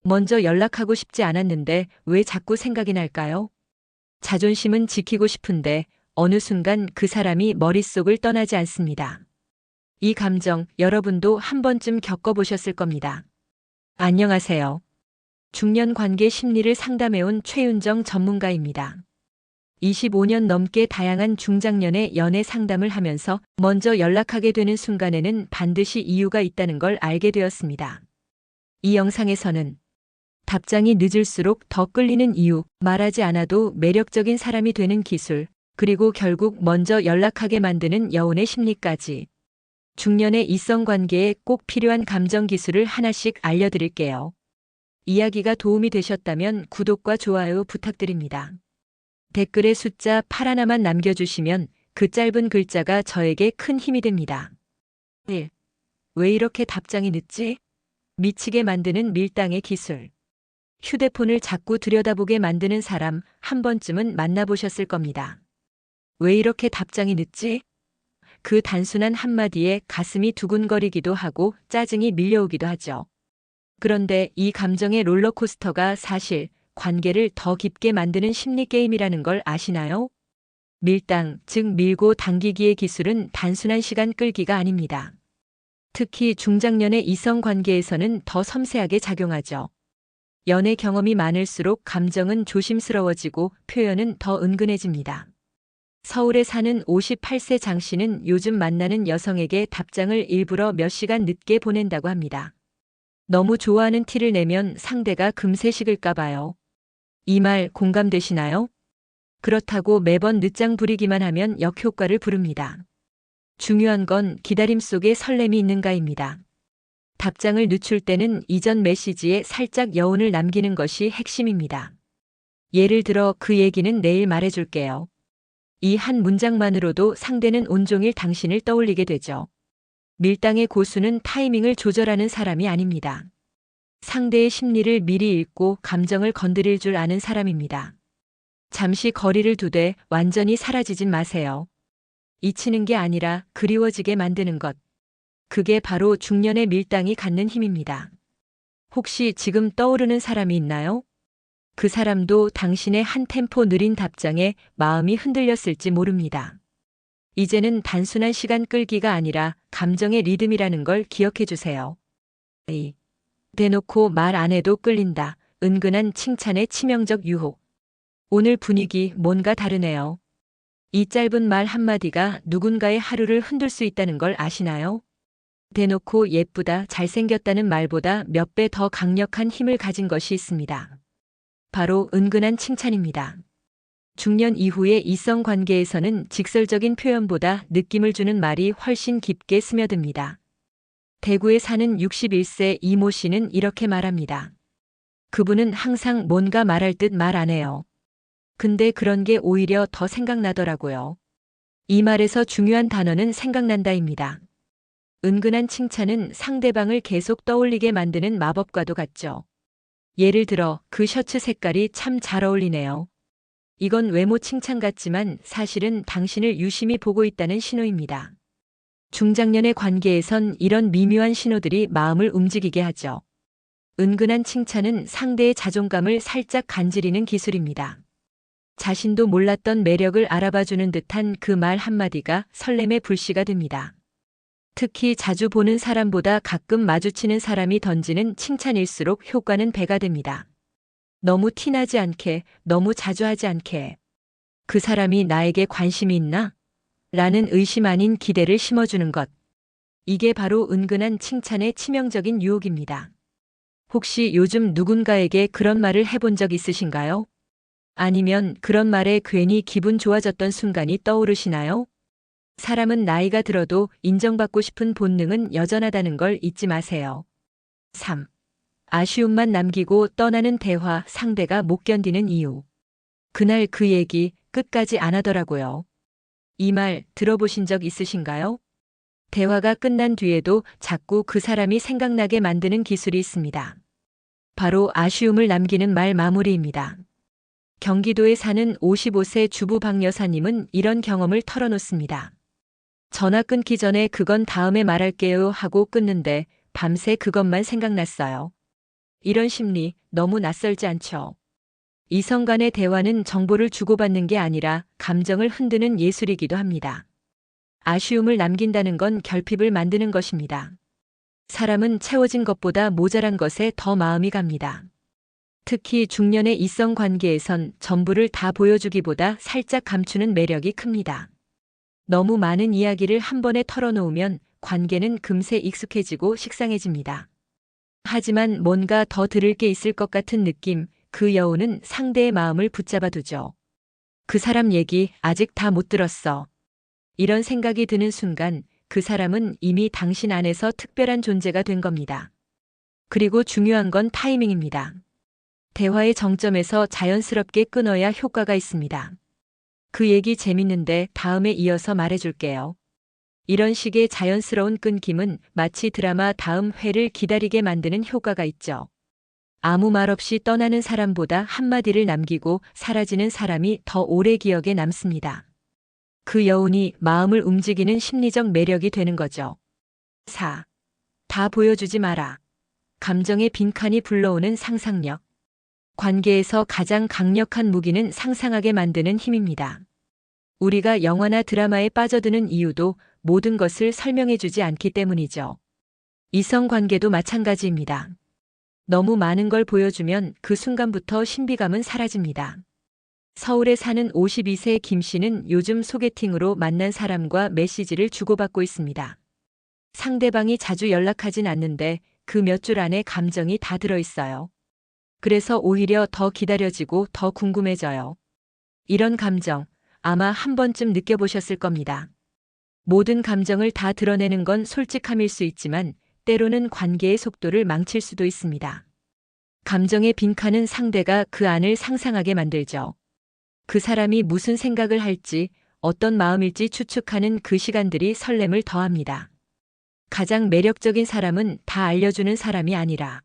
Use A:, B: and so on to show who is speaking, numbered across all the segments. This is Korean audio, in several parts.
A: 먼저 연락하고 싶지 않았는데 왜 자꾸 생각이 날까요? 자존심은 지키고 싶은데 어느 순간 그 사람이 머릿속을 떠나지 않습니다. 이 감정 여러분도 한 번쯤 겪어보셨을 겁니다. 안녕하세요. 중년 관계 심리를 상담해온 최윤정 전문가입니다. 25년 넘게 다양한 중장년의 연애 상담을 하면서 먼저 연락하게 되는 순간에는 반드시 이유가 있다는 걸 알게 되었습니다. 이 영상에서는 답장이 늦을수록 더 끌리는 이유, 말하지 않아도 매력적인 사람이 되는 기술, 그리고 결국 먼저 연락하게 만드는 여운의 심리까지 중년의 이성관계에 꼭 필요한 감정 기술을 하나씩 알려드릴게요. 이야기가 도움이 되셨다면 구독과 좋아요 부탁드립니다. 댓글에 숫자 8 하나만 남겨주시면 그 짧은 글자가 저에게 큰 힘이 됩니다. 1. 왜 이렇게 답장이 늦지? 미치게 만드는 밀당의 기술. 휴대폰을 자꾸 들여다보게 만드는 사람 한 번쯤은 만나보셨을 겁니다. 왜 이렇게 답장이 늦지? 그 단순한 한마디에 가슴이 두근거리기도 하고 짜증이 밀려오기도 하죠. 그런데 이 감정의 롤러코스터가 사실 관계를 더 깊게 만드는 심리 게임이라는 걸 아시나요? 밀당, 즉 밀고 당기기의 기술은 단순한 시간 끌기가 아닙니다. 특히 중장년의 이성 관계에서는 더 섬세하게 작용하죠. 연애 경험이 많을수록 감정은 조심스러워지고 표현은 더 은근해집니다. 서울에 사는 58세 장 씨는 요즘 만나는 여성에게 답장을 일부러 몇 시간 늦게 보낸다고 합니다. 너무 좋아하는 티를 내면 상대가 금세 식을까 봐요. 이 말 공감되시나요? 그렇다고 매번 늦장 부리기만 하면 역효과를 부릅니다. 중요한 건 기다림 속에 설렘이 있는가입니다. 답장을 늦출 때는 이전 메시지에 살짝 여운을 남기는 것이 핵심입니다. 예를 들어 그 얘기는 내일 말해줄게요. 이 한 문장만으로도 상대는 온종일 당신을 떠올리게 되죠. 밀당의 고수는 타이밍을 조절하는 사람이 아닙니다. 상대의 심리를 미리 읽고 감정을 건드릴 줄 아는 사람입니다. 잠시 거리를 두되 완전히 사라지진 마세요. 잊히는 게 아니라 그리워지게 만드는 것. 그게 바로 중년의 밀당이 갖는 힘입니다. 혹시 지금 떠오르는 사람이 있나요? 그 사람도 당신의 한 템포 느린 답장에 마음이 흔들렸을지 모릅니다. 이제는 단순한 시간 끌기가 아니라 감정의 리듬이라는 걸 기억해 주세요. 대놓고 말 안 해도 끌린다. 은근한 칭찬의 치명적 유혹. 오늘 분위기 뭔가 다르네요. 이 짧은 말 한마디가 누군가의 하루를 흔들 수 있다는 걸 아시나요? 대놓고 예쁘다, 잘생겼다는 말보다 몇 배 더 강력한 힘을 가진 것이 있습니다. 바로 은근한 칭찬입니다. 중년 이후의 이성 관계에서는 직설적인 표현보다 느낌을 주는 말이 훨씬 깊게 스며듭니다. 대구에 사는 61세 이모 씨는 이렇게 말합니다. 그분은 항상 뭔가 말할 듯 말 안 해요. 근데 그런 게 오히려 더 생각나더라고요. 이 말에서 중요한 단어는 생각난다입니다. 은근한 칭찬은 상대방을 계속 떠올리게 만드는 마법과도 같죠. 예를 들어 그 셔츠 색깔이 참 잘 어울리네요. 이건 외모 칭찬 같지만 사실은 당신을 유심히 보고 있다는 신호입니다. 중장년의 관계에선 이런 미묘한 신호들이 마음을 움직이게 하죠. 은근한 칭찬은 상대의 자존감을 살짝 간지리는 기술입니다. 자신도 몰랐던 매력을 알아봐주는 듯한 그 말 한마디가 설렘의 불씨가 됩니다. 특히 자주 보는 사람보다 가끔 마주치는 사람이 던지는 칭찬일수록 효과는 배가 됩니다. 너무 티나지 않게, 너무 자주 하지 않게. 그 사람이 나에게 관심이 있나? 라는 의심 아닌 기대를 심어주는 것. 이게 바로 은근한 칭찬의 치명적인 유혹입니다. 혹시 요즘 누군가에게 그런 말을 해본 적 있으신가요? 아니면 그런 말에 괜히 기분 좋아졌던 순간이 떠오르시나요? 사람은 나이가 들어도 인정받고 싶은 본능은 여전하다는 걸 잊지 마세요. 3. 아쉬움만 남기고 떠나는 대화 상대가 못 견디는 이유. 그날 그 얘기 끝까지 안 하더라고요. 이 말 들어보신 적 있으신가요? 대화가 끝난 뒤에도 자꾸 그 사람이 생각나게 만드는 기술이 있습니다. 바로 아쉬움을 남기는 말 마무리입니다. 경기도에 사는 55세 주부 박 여사님은 이런 경험을 털어놓습니다. 전화 끊기 전에 그건 다음에 말할게요 하고 끊는데 밤새 그것만 생각났어요. 이런 심리 너무 낯설지 않죠? 이성 간의 대화는 정보를 주고받는 게 아니라 감정을 흔드는 예술이기도 합니다. 아쉬움을 남긴다는 건 결핍을 만드는 것입니다. 사람은 채워진 것보다 모자란 것에 더 마음이 갑니다. 특히 중년의 이성 관계에선 전부를 다 보여주기보다 살짝 감추는 매력이 큽니다. 너무 많은 이야기를 한 번에 털어놓으면 관계는 금세 익숙해지고 식상해집니다. 하지만 뭔가 더 들을 게 있을 것 같은 느낌, 그 여운은 상대의 마음을 붙잡아 두죠. 그 사람 얘기 아직 다 못 들었어. 이런 생각이 드는 순간 그 사람은 이미 당신 안에서 특별한 존재가 된 겁니다. 그리고 중요한 건 타이밍입니다. 대화의 정점에서 자연스럽게 끊어야 효과가 있습니다. 그 얘기 재밌는데 다음에 이어서 말해줄게요. 이런 식의 자연스러운 끊김은 마치 드라마 다음 회를 기다리게 만드는 효과가 있죠. 아무 말 없이 떠나는 사람보다 한마디를 남기고 사라지는 사람이 더 오래 기억에 남습니다. 그 여운이 마음을 움직이는 심리적 매력이 되는 거죠. 4. 다 보여주지 마라. 감정의 빈칸이 불러오는 상상력. 관계에서 가장 강력한 무기는 상상하게 만드는 힘입니다. 우리가 영화나 드라마에 빠져드는 이유도 모든 것을 설명해주지 않기 때문이죠. 이성 관계도 마찬가지입니다. 너무 많은 걸 보여주면 그 순간부터 신비감은 사라집니다. 서울에 사는 52세 김 씨는 요즘 소개팅으로 만난 사람과 메시지를 주고받고 있습니다. 상대방이 자주 연락하진 않는데 그 몇 줄 안에 감정이 다 들어있어요. 그래서 오히려 더 기다려지고 더 궁금해져요. 이런 감정 아마 한 번쯤 느껴보셨을 겁니다. 모든 감정을 다 드러내는 건 솔직함일 수 있지만 때로는 관계의 속도를 망칠 수도 있습니다. 감정의 빈칸은 상대가 그 안을 상상하게 만들죠. 그 사람이 무슨 생각을 할지, 어떤 마음일지 추측하는 그 시간들이 설렘을 더합니다. 가장 매력적인 사람은 다 알려주는 사람이 아니라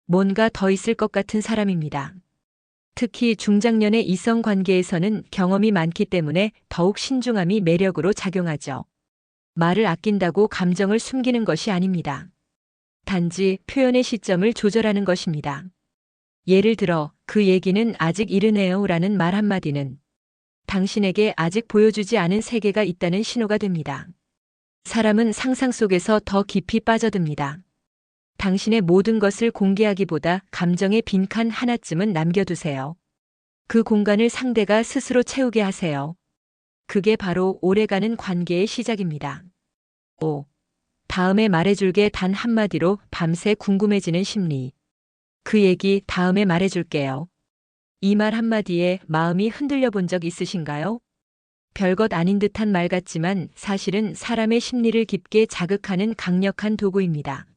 A: 뭔가 더 있을 것 같은 사람입니다. 특히 중장년의 이성 관계에서는 경험이 많기 때문에 더욱 신중함이 매력으로 작용하죠. 말을 아낀다고 감정을 숨기는 것이 아닙니다. 단지 표현의 시점을 조절하는 것입니다. 예를 들어, 그 얘기는 아직 이르네요 라는 말 한마디는 당신에게 아직 보여주지 않은 세계가 있다는 신호가 됩니다. 사람은 상상 속에서 더 깊이 빠져듭니다. 당신의 모든 것을 공개하기보다 감정의 빈칸 하나쯤은 남겨두세요. 그 공간을 상대가 스스로 채우게 하세요. 그게 바로 오래가는 관계의 시작입니다. 5. 다음에 말해줄게 단 한마디로 밤새 궁금해지는 심리. 그 얘기 다음에 말해줄게요. 이 말 한마디에 마음이 흔들려 본 적 있으신가요? 별것 아닌 듯한 말 같지만 사실은 사람의 심리를 깊게 자극하는 강력한 도구입니다.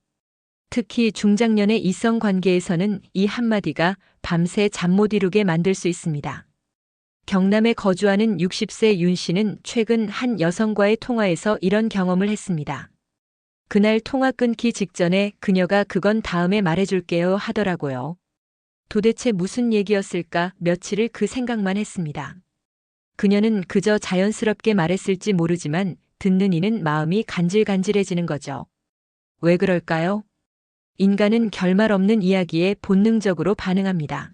A: 특히 중장년의 이성 관계에서는 이 한마디가 밤새 잠 못 이루게 만들 수 있습니다. 경남에 거주하는 60세 윤 씨는 최근 한 여성과의 통화에서 이런 경험을 했습니다. 그날 통화 끊기 직전에 그녀가 그건 다음에 말해줄게요 하더라고요. 도대체 무슨 얘기였을까 며칠을 그 생각만 했습니다. 그녀는 그저 자연스럽게 말했을지 모르지만 듣는 이는 마음이 간질간질해지는 거죠. 왜 그럴까요? 인간은 결말 없는 이야기에 본능적으로 반응합니다.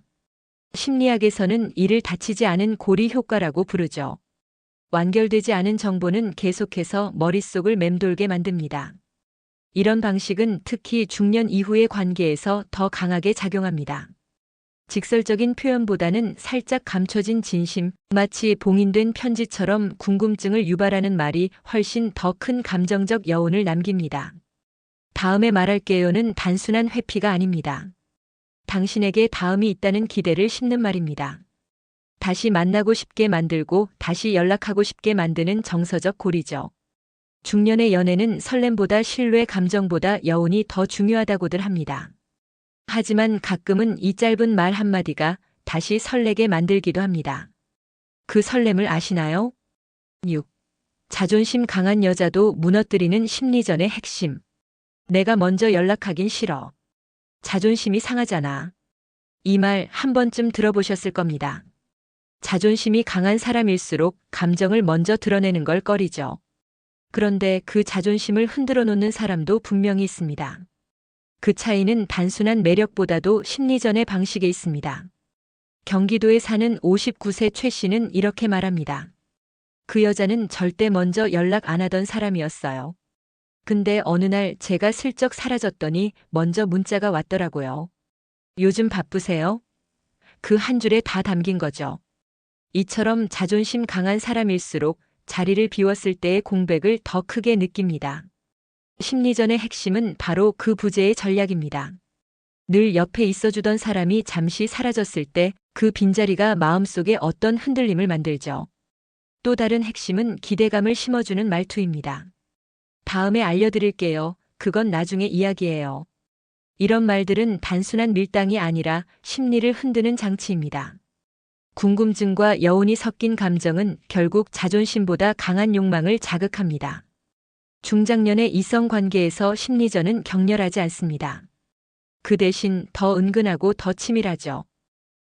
A: 심리학에서는 이를 닫히지 않은 고리 효과라고 부르죠. 완결되지 않은 정보는 계속해서 머릿속을 맴돌게 만듭니다. 이런 방식은 특히 중년 이후의 관계에서 더 강하게 작용합니다. 직설적인 표현보다는 살짝 감춰진 진심, 마치 봉인된 편지처럼 궁금증을 유발하는 말이 훨씬 더 큰 감정적 여운을 남깁니다. 다음에 말할게요는 단순한 회피가 아닙니다. 당신에게 다음이 있다는 기대를 심는 말입니다. 다시 만나고 싶게 만들고 다시 연락하고 싶게 만드는 정서적 고리죠. 중년의 연애는 설렘보다 신뢰 감정보다 여운이 더 중요하다고들 합니다. 하지만 가끔은 이 짧은 말 한마디가 다시 설레게 만들기도 합니다. 그 설렘을 아시나요? 6. 자존심 강한 여자도 무너뜨리는 심리전의 핵심. 내가 먼저 연락하긴 싫어. 자존심이 상하잖아. 이 말 한 번쯤 들어보셨을 겁니다. 자존심이 강한 사람일수록 감정을 먼저 드러내는 걸 꺼리죠. 그런데 그 자존심을 흔들어 놓는 사람도 분명히 있습니다. 그 차이는 단순한 매력보다도 심리전의 방식에 있습니다. 경기도에 사는 59세 최 씨는 이렇게 말합니다. 그 여자는 절대 먼저 연락 안 하던 사람이었어요. 근데 어느 날 제가 슬쩍 사라졌더니 먼저 문자가 왔더라고요. 요즘 바쁘세요? 그 한 줄에 다 담긴 거죠. 이처럼 자존심 강한 사람일수록 자리를 비웠을 때의 공백을 더 크게 느낍니다. 심리전의 핵심은 바로 그 부재의 전략입니다. 늘 옆에 있어주던 사람이 잠시 사라졌을 때 그 빈자리가 마음속에 어떤 흔들림을 만들죠. 또 다른 핵심은 기대감을 심어주는 말투입니다. 다음에 알려드릴게요. 그건 나중에 이야기예요. 이런 말들은 단순한 밀당이 아니라 심리를 흔드는 장치입니다. 궁금증과 여운이 섞인 감정은 결국 자존심보다 강한 욕망을 자극합니다. 중장년의 이성 관계에서 심리전은 격렬하지 않습니다. 그 대신 더 은근하고 더 치밀하죠.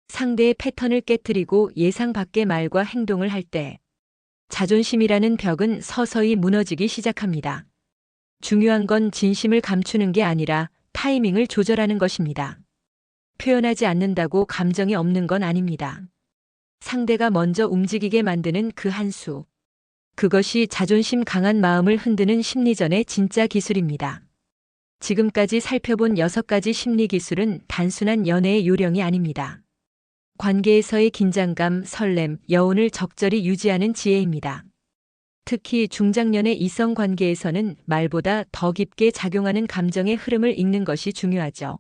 A: 상대의 패턴을 깨트리고 예상 밖의 말과 행동을 할 때 자존심이라는 벽은 서서히 무너지기 시작합니다. 중요한 건 진심을 감추는 게 아니라 타이밍을 조절하는 것입니다. 표현하지 않는다고 감정이 없는 건 아닙니다. 상대가 먼저 움직이게 만드는 그 한 수. 그것이 자존심 강한 마음을 흔드는 심리전의 진짜 기술입니다. 지금까지 살펴본 6가지 심리 기술은 단순한 연애의 요령이 아닙니다. 관계에서의 긴장감, 설렘, 여운을 적절히 유지하는 지혜입니다. 특히 중장년의 이성 관계에서는 말보다 더 깊게 작용하는 감정의 흐름을 읽는 것이 중요하죠.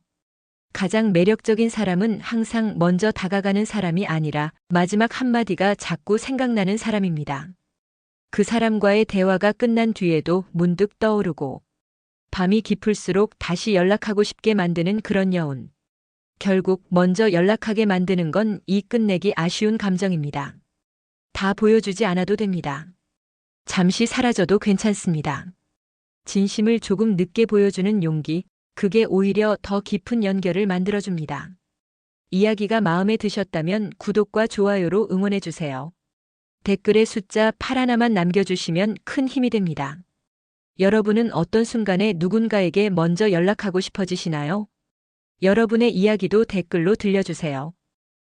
A: 가장 매력적인 사람은 항상 먼저 다가가는 사람이 아니라 마지막 한마디가 자꾸 생각나는 사람입니다. 그 사람과의 대화가 끝난 뒤에도 문득 떠오르고 밤이 깊을수록 다시 연락하고 싶게 만드는 그런 여운. 결국 먼저 연락하게 만드는 건 이 끝내기 아쉬운 감정입니다. 다 보여주지 않아도 됩니다. 잠시 사라져도 괜찮습니다. 진심을 조금 늦게 보여주는 용기, 그게 오히려 더 깊은 연결을 만들어줍니다. 이야기가 마음에 드셨다면 구독과 좋아요로 응원해주세요. 댓글에 숫자 8 하나만 남겨주시면 큰 힘이 됩니다. 여러분은 어떤 순간에 누군가에게 먼저 연락하고 싶어지시나요? 여러분의 이야기도 댓글로 들려주세요.